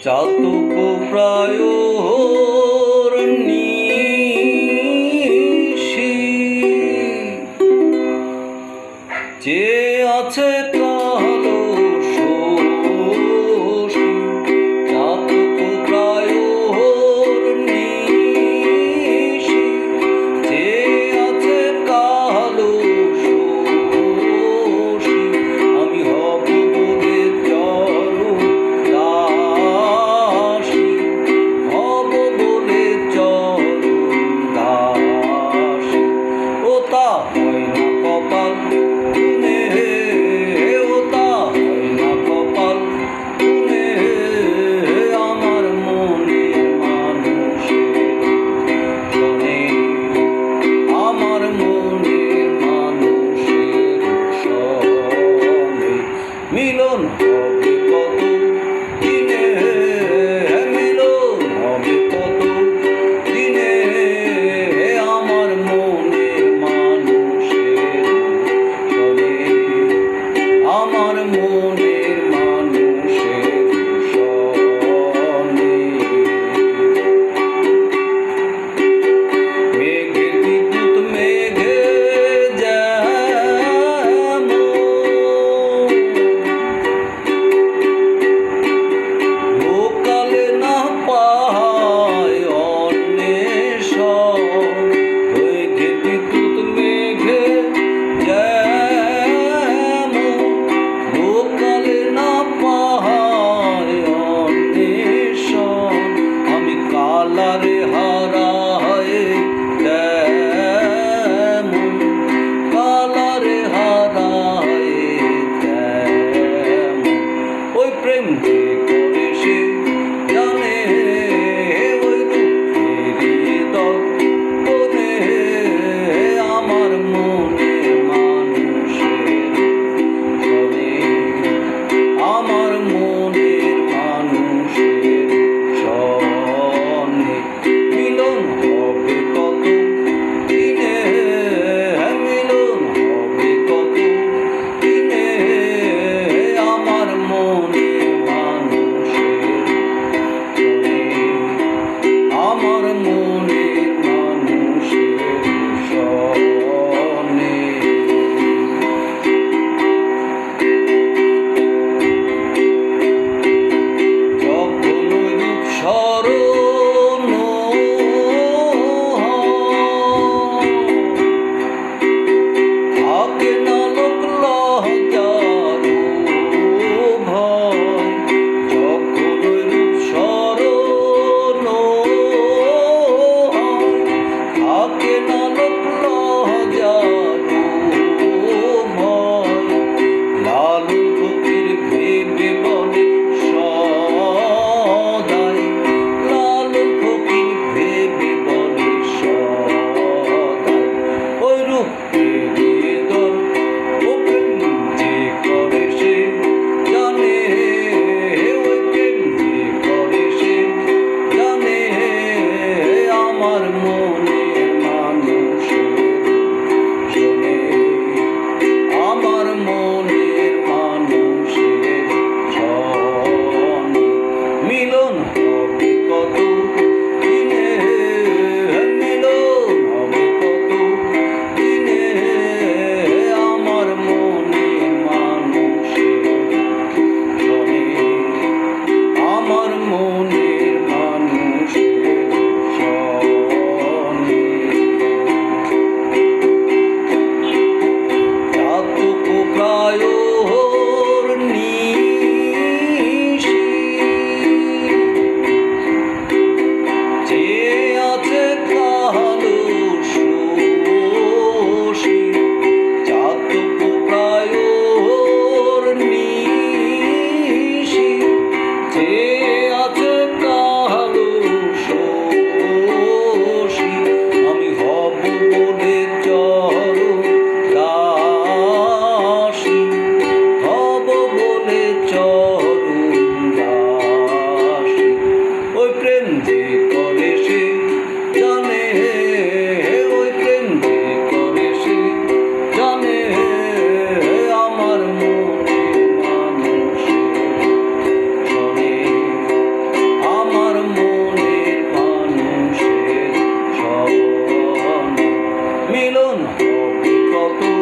চাতক প্রায় নিশি যে আছে কালো শোষী চাতক প্রায় নিশি যে আছে কালো শোষী আমি হব বলে চরণ দাসী হব বলে চরণ দাসী ও তা হয় না কপাল গুনে ও তা হয় না কপাল গুনে আমার মনে মানুষের শোনে আমার মনে মানুষের শোনে মিলন হবে কত দিনে মিলন হবে কত দিনে আমার মনে মানুষের শোনে আমার মনের মানুষের শোনে মেঘের বিদ্যুৎ মেঘে যেমন লোকালে না পায় অন্বেষণ মেঘের বিদ্যুৎ মেঘে যেমন লোকালে না পায় অন্বেষণ আমি কালারে হারায় তেমন কালারে হারায় তেমন ওই প্রেম যে করে সে জানে ওই রূপ ফিরিয়ে দর্পণে আমার মনে মানুষের শোনে আমার মনের মানুষের শোনে মিলন হবে কত দিনে মিলন হবে কত দিনে আমার মনের মানুষের শোনে আমার মনের মানুষের শোনে যখন ওই রূপ স্মরণ থাকে না লোক লজ্জার ভয় যখন ওই রূপ স্মরণ থাকে না লোক লজ্জার ভয় লালন ফকির ভেবে বলে সদাই লালন ফকির ভেবে বলে সদাই ওই রূপ ফিরিয়ে দর ও প্রেম যে করে সে জানে ওই প্রেম যে করে সে জানে আমার মনের মানুষের শোনে আমার মনের মানুষের শোনে মিলন হবে কত দিনে মিলন হবে কত দিনে আমার মনের মানুষের শোনে আমার মনের মানুষের শোনে চাতক প্রায় নিশি মিলন হবে কত